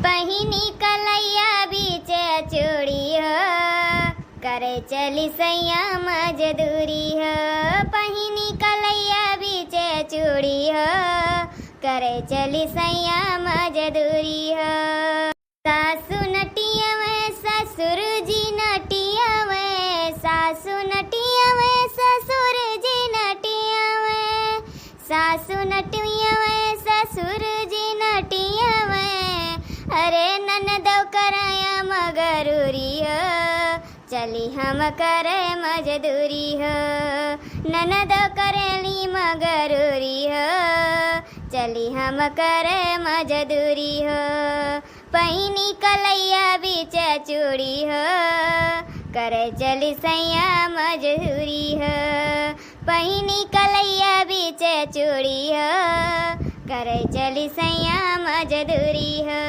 बहिनी कलैया बीचे चूड़ी हो, करे चली सैया मजदूरी हो। बहिनी कलैया बीचे चूड़ी हो, करे चली सैया मजदूरी हो। सासु नटिया में ससुर जी नटिया में, सासु नटिया में ससुर जी नटिया में, सासु नटिया में ससुर जी नटिया में। अरे ननदौ कराया मगरूरी हो, चली हम करे मजदूरी हो। ननदौ करेली मगरूरी हो, चली हम करे मजदूरी हो। पहिनी कलैया बीचे चूड़ी हो, करे चली सैया मजदूरी हो। पहिनी कलैया बीचे चूड़ी हो, करे चली सैया मजदूरी हो।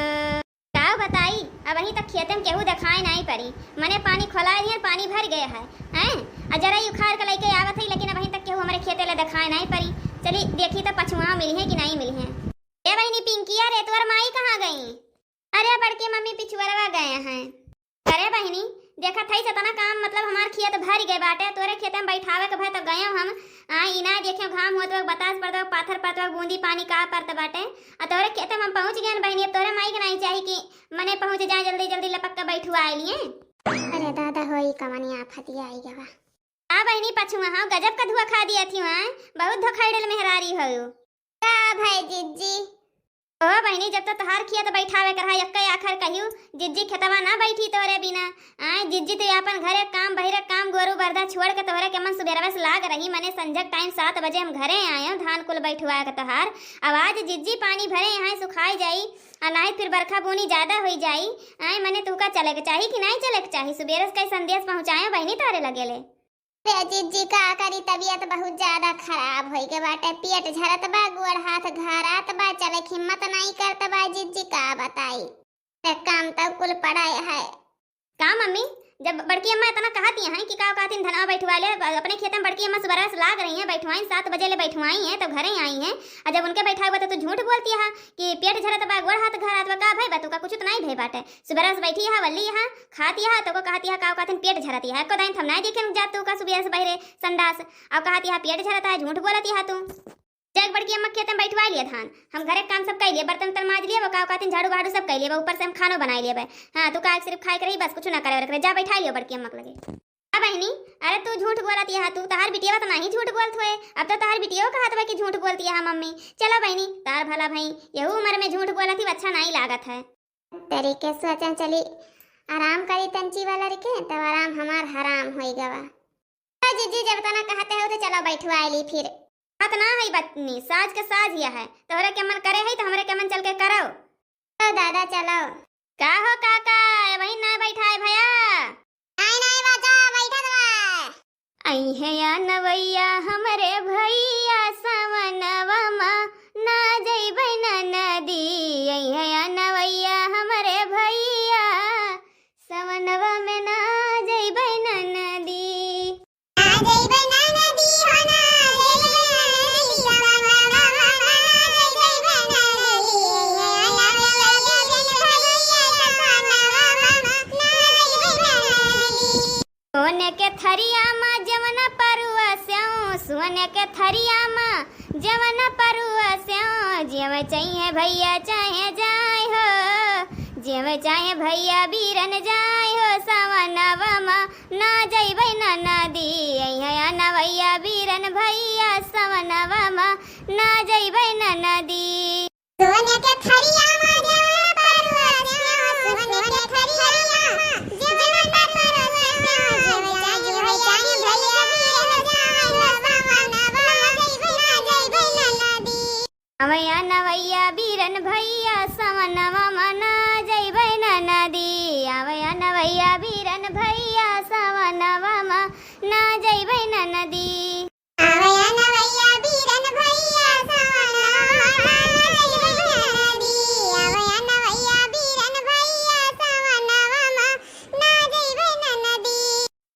का बताई अब वहीं तक खेते में केहू दिखाई नहीं पड़ी। मने पानी खोला दिया, पानी भर गया है हैं। जरा उखाड़ के लेके आवत है, लेकिन वहीं तक केहू हमारे खेते ले दिखाई नहीं पड़ी। चली देखी तो पछुआ मिली है कि नहीं मिली है। ए बहनी पिंकिया रे, तोर माई कहाँ गई? अरे बड़की मम्मी पिछुआरवा गए हैं। अरे बहनी देखा थई से तना काम, मतलब हमार खेत भर गए बाटे। तोरे खेत में बैठावे के भाई तो गए हम इना देखे घाम होत वक्त बतास पड़त पाथर पड़त बूंदी पानी का पड़त बाटे। तोरे खेत में हम पहुंच गए बहनी। अब तोरे माई के नहीं चाहिए कि मने पहुंच जाए जल्दी जल्दी लपक के बैठुआ आइलिए। अरे दादा होई कमनिया फतिया आई गवा। आ बहनी पछुआ हां गजब का धुआ खा दिया थी वहां, बहुत धोखाइडल मेहरारी हो का भाई जिज्जी। ओ बहनी जब तो तहार खेत बैठावे कर है यक्का आखर कहियो जिज्जी खेतवा ना बैठी तोरे बिना। जिज्जी तो अपन घरे काम बहिरे काम गोरू बरदा छोड़ के तोरे के मन सुबेरवा से लाग रही। मने संजक टाइम 7 बजे हम घरे आए धान कुल बैठवा के तहार। आवाज जिज्जी पानी भरे यहाँ सुखाई जाई नहीं फिर बरखा बुनी ज्यादा हो जाई। मने तू का चले के चाहिए कि नहीं चले के चाहिए? सुबेरे से संदेश पहुँचाए बहनी तारे लगेले। जिज्जी का करी तबीयत बहुत ज्यादा खराब हो गए बाटे, पेट झरत बा, गोड़ हाथ घारात बा, चले हिम्मत नहीं करत बा। जिज्जी का बताई काम तब कुल पड़ाए है का मम्मी। जब बड़की अम्मा इतना कहती हैं कि का कहती धनवा बैठवा ले अपने खेत में, बड़की अम्मा सुबह से लाग रही हैं बैठवाई 7 बजे ले बैठवाई हैं तब घरे आई हैं। और जब उनके बैठा हुआ तो झूठ बोलती है कि पेट झरत बा गोड़ हाथ घरात बा। का भाई बा तू का कुछ तो नहीं भई बाटे। सुबह से बैठी है वल्ली है खाती है तो को कहती है का कहती पेट झरती है। को दाइन हम नहीं देखे जा तू का सुबह से बहरे संडास अब कहती है पेट झरता है, झूठ बोलती है तू। जग बड़की अम्मा खेत में बैठवा लिए धान, हम घरे काम सब कर लिए, बर्तन तन माज लिए, वो का कहती झाड़ू बाड़ू सब कर लिए, ऊपर से हम खानो बना लिए। हाँ तू का सिर्फ खाए कर ही बस कुछ ना करे जा बैठा लियो बड़की अम्मा लगे। अब बहनी अरे तू झूठ बोलती है, तू तहार बिटिया तो नहीं झूठ बोलत हुए। अब तो तहार बिटिया का हाथ कि झूठ बोलती है मम्मी। चलो बहनी तार भला भाई यहू उम्र में झूठ बोलती अच्छा नहीं लागत है। तरीके सोचा चली आराम करी तंची वाला रखे तब आराम हमार हराम हो गवा। जीजी जब तना कहते हो तो चलो बैठवा ली फिर बात ना है बतनी साज के साज हिया है। तोहरे के मन करे है तो हमरे के मन चल के करो। तो दादा चलो का हो काका वही ना बैठा है भैया। नहीं नहीं बाजा बैठा दवा आई है या नवैया हमरे भैया सवनवा मा ना जइबै ना नदी। आई है या नवैया हमरे भैया सवनवा में ना जइबै ना नदी। ना जइबै ना नदी हो ना सोने के थरिया माँ जवना परुआ स्यों, सोने के थरिया माँ जवना परुआ स्यों। जेव चाहिए भैया चाहे जाए हो, जेव चाहे भैया बीरन जाए हो। सवनवा माँ ना जइबै ना नदी। अइहा ना भैया बीरन भैया सवनवा माँ ना जइबै ना नदी। सोने के थरिया माँ जवना परुआ स्यों, सोने के थरिया माँ जवना परुआ अवैया नवैया बीरन भैया सवनवा मना जइबै ना नदी। अवैया नवैया बीरन भैया सवनवा मना जइबै ना नदी। अवैया नवैया बीरन भैया सवनवा मना जइबै ना नदी। अवैया नवैया बीरन भैया सवनवा मना जइबै ना नदी।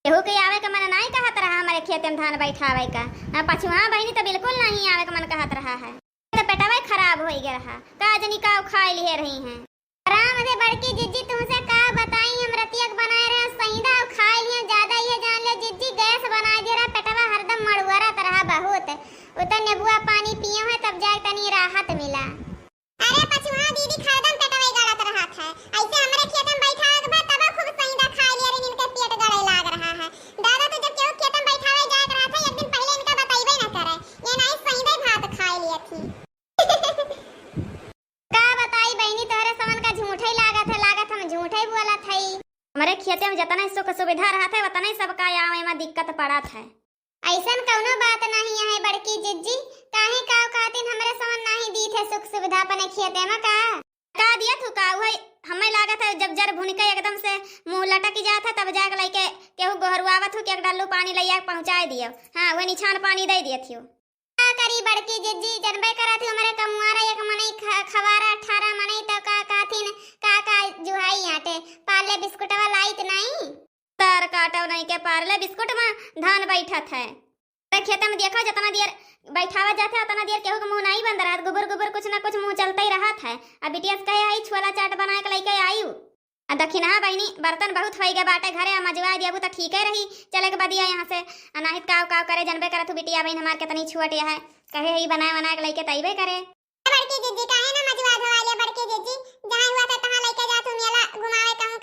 केहू के आवे के मन नहीं कहत रहा हमारे खेत में धान बैठावे का। पछुआ बहनी तो बिल्कुल नहीं आवे के मन कहत रहा है। तो पेटवा खराब हो गया रहा का जनी का खाए लिए रही हैं। आराम से बड़की जिज्जी तुमसे का बताई हम रतिया के बनाए रहे सईदा और खाए लिए ज्यादा ये जान ले जिज्जी गैस बना दे रहा पेटवा हरदम मड़ुआरा तरह बहुत उतर नेबुआ पानी पियो है तब जाके तनी राहत मिला। अरे पछुआ दीदी खरदम पेटवा गलत रहा है ऐसे हमरे खेत में बैठा के बाद तब खूब सईदा खा लिया रे इनके पेट गले लाग रहा है। दादा तो जब केहू खेत में बैठावे जाए रहा था एक दिन पहले इनका बताइबे न करे ये नहीं सईदा भात खा लिया थी। का बताई बहनी तोहरे समन का झूठे लागत हम झूठे बोला थई। हमारे खेते में जितना सुख सुविधा रहा था उतना ही सबका आवे में दिक्कत पड़ा था। ऐसन कौनो बात नहीं है बड़की जिज्जी काहे काव कातिन हमरे समन नहीं दी थे सुख सुविधा अपने खेते में का दिया थू का वही हमें लागत है जब जर भुनके एकदम से मुंह लटक जाता तब जाके लेके केहू गोहरुआवत हो के एक डालू पानी लइया के पहुंचाए दियो। हां वो निछान पानी दे दिए थियो। का करी बड़की जिज्जी जनबे करा थी हमरे कमुआरा एक मनई खवारा 18 मनई त का काथिन का जुहाई आटे पाले बिस्कुटवा लाइत नहीं तार काटव नहीं के पारले बिस्कुट में धान बैठत है। खेत में देखो जितना देर बैठावा जाते उतना देर केहू के मुंह नहीं बंद रहा गुबर गुबर कुछ ना कुछ मुंह चलता ही रहा है। अब बिटिया कहे आई छोला चाट बना के लेके आयु दखिन। हाँ बहनी बर्तन बहुत हो गए बाटे घरे मजवा दिया तो ठीक है रही चले के बदिया यहाँ से अनाहित काव काव करे जनबे करे तू बिटिया बहन हमार कितनी छुअट है कहे ही बना के लेके तइबे करे। बड़की जिज्जी काहे ना मजवा धवाले बड़की जिज्जी जहां हुआ था तहां लेके जा तू मेला घुमावे कहूं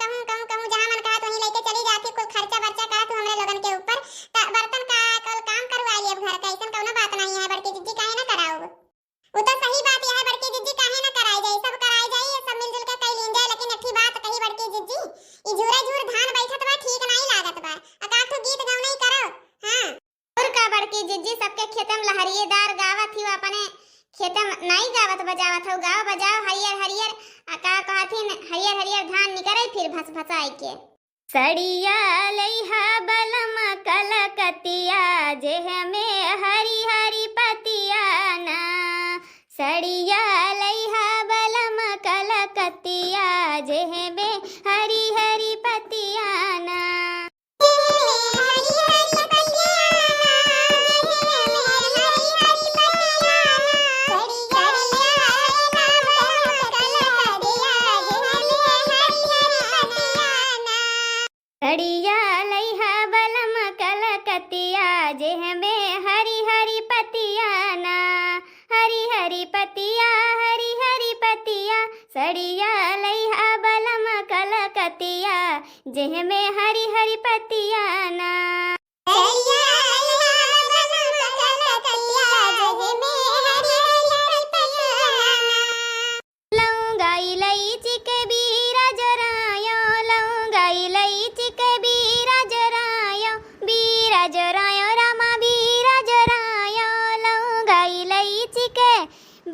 जहां मन कहा तो वहीं लेके चली जाती कुल खर्चा वर्चा करा तू हमरे लोगन के ऊपर बर्तन का कल काम करवाइए घर का ऐसा कोनो बात नहीं है बड़की जिज्जी काहे ना कराओ। वो तो सही बात है बड़की जिज्जी काहे ना कराई जाए सब कराई जाए सब मिलजुल के कई लीन जाए लेकिन अच्छी बात कही बड़की जिज्जी ई झूरे झूर धान बैठत बा ठीक नहीं लागत बा अकाठो गीत गाव नहीं करो। हां और का बड़की जिज्जी सबके खेतम लहरिएदार गावत ही अपने खेतम नहीं गावत बजावत हो गाव बजाओ हरियर हरियर का कहथिन हरियर हरियर धान निकरे फिर भस भसाई के सड़िया लइहा बलम कलकतिया जेह में हरी हरी पतिया ना सड़िया लइहा बलम कलकतिया जेह में हरी हरी पतिया ना सड़िया लइहा बलम कलकतिया जेह में हरी हरी पतिया ना हरी हरी पतिया सड़िया लइहा बलम कलकतिया जेह में हरी हरी पतिया ना लौंगा इलायची के बीरा जरायो लौंगा इलायची के बीरा जरायो रामा बीरा जरायो लौंगा इलायची के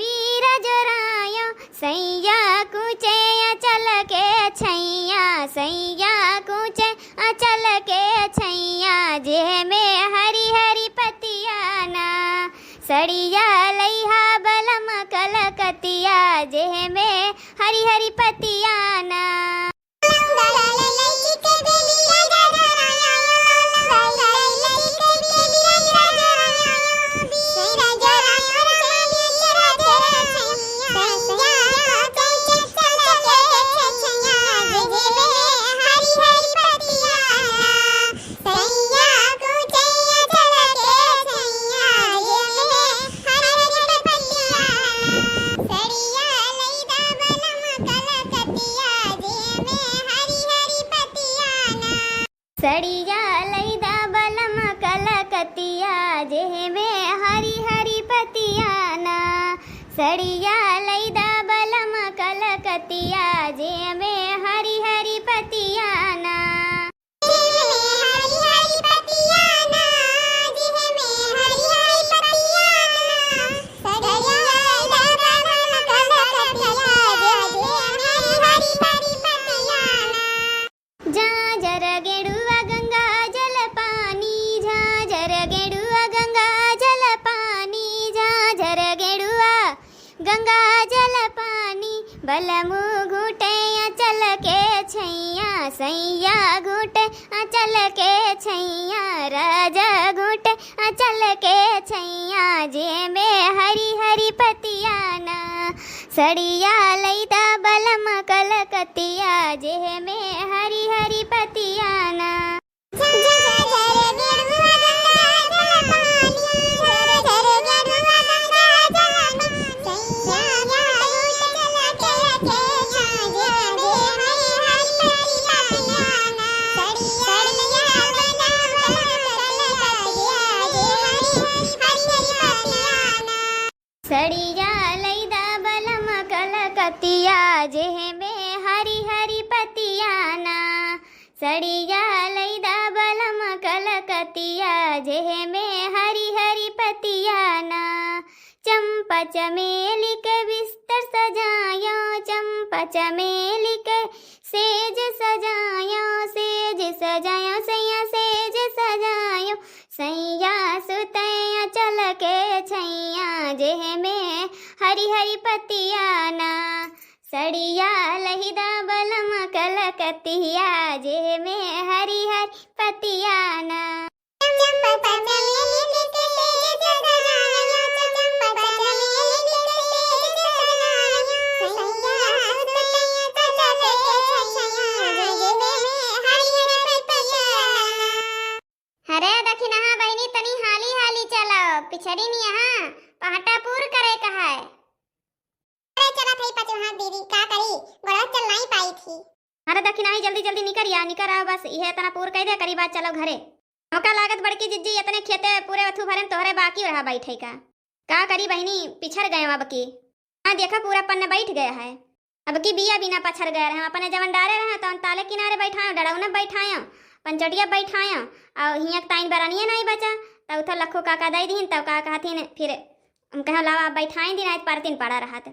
बीरा जरायो सैया कुचे अचल के छैया सैया कुचे अचल के छैया जेह में हरी हरी पतिया ना सड़िया लइहा बलम कलकतिया जेह में हरी हरी पतिया ना सड़िया लइदा बलम कलकतिया जेह में हरी हरी पतिया ना सड़िया लइदा बलम कलकतिया जेह में हरी हरी पतिया ना गंगा जल पानी बलमु घूटे अचल के छैया सैया घूटे अचल के छैया राजा घूटे अचल के छैया जे में हरी हरी पतिया ना सड़िया लइदा बलम कलकतिया सड़िया लैदा बलम कलकतिया जेह में हरी हरी पतिया ना। चंपा चमेली के बिस्तर सजायो, चंपा चमेली के सेज सजायो, सेज सजायो सैया सेज सजायो। सैया सुतैया चल के छैया जेह में हरी हरी पतिया ना। सड़िया लहिदा बलम कलकतिया जेह में हरी हरी पतिया ना। अरे देखी नहा बहनी तनी हाली हाली चलो, पिछड़ी नहीं यहाँ पहाटा पूर करे कहा है। अरे चला थई पाछो हाथ दीदी का करी गोड़ा चल नहीं पाई थी। अरे देखी नहीं जल्दी जल्दी निकर आओ बस इहे इतना पूर कह दे करी बात चलो घरे। मौका लागत बड़की जिज्जी इतने खेते पूरे अथु भरन तोहरे बाकी रहा बैठे का करी बहनी पिछड़ गए अब की। हाँ देखा पूरा पन्ना बैठ गया है अब की बिया बिना पछड़ गए रहे अपने जवन डारे रहे तो ताले किनारे बैठायो डड़ौना बैठायो पंचटिया बैठाया और हियाँ ताइन बरानिया नहीं बचा तब उथो लखो काका दई दीन तब का कहथिन फिर हम कह लावा बैठाई दिन आज पर दिन पड़ा रहा था।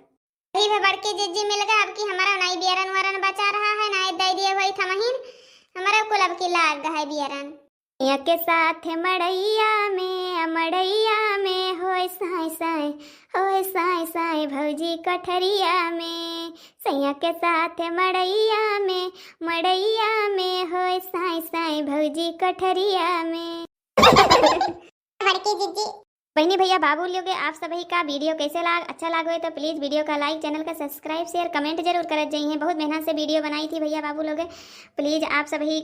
अभी भी बड़की जिज्जी मिल गया अब की हमारा नहीं बियरन वरन बचा रहा है ना दे दिए वही था महीन हमारा कुल अब की लाग है बियरन। सैया के साथ मड़ैया में होय साय साय भौजी कठरिया में। सैया के साथ मड़ैया में होय साय साय भौजी कठरिया में। बड़की जिज्जी बहनी भैया बाबू लोग आप सभी का वीडियो कैसे अच्छा लगा हो तो प्लीज़ वीडियो का लाइक चैनल का सब्सक्राइब शेयर कमेंट जरूर कर जाइए। बहुत मेहनत से वीडियो बनाई थी भैया बाबू लोग। प्लीज़ आप सभी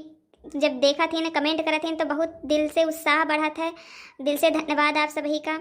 जब देखा थी ना कमेंट करा थे तो बहुत दिल से उत्साह बढ़ा था। दिल से धन्यवाद आप सभी का।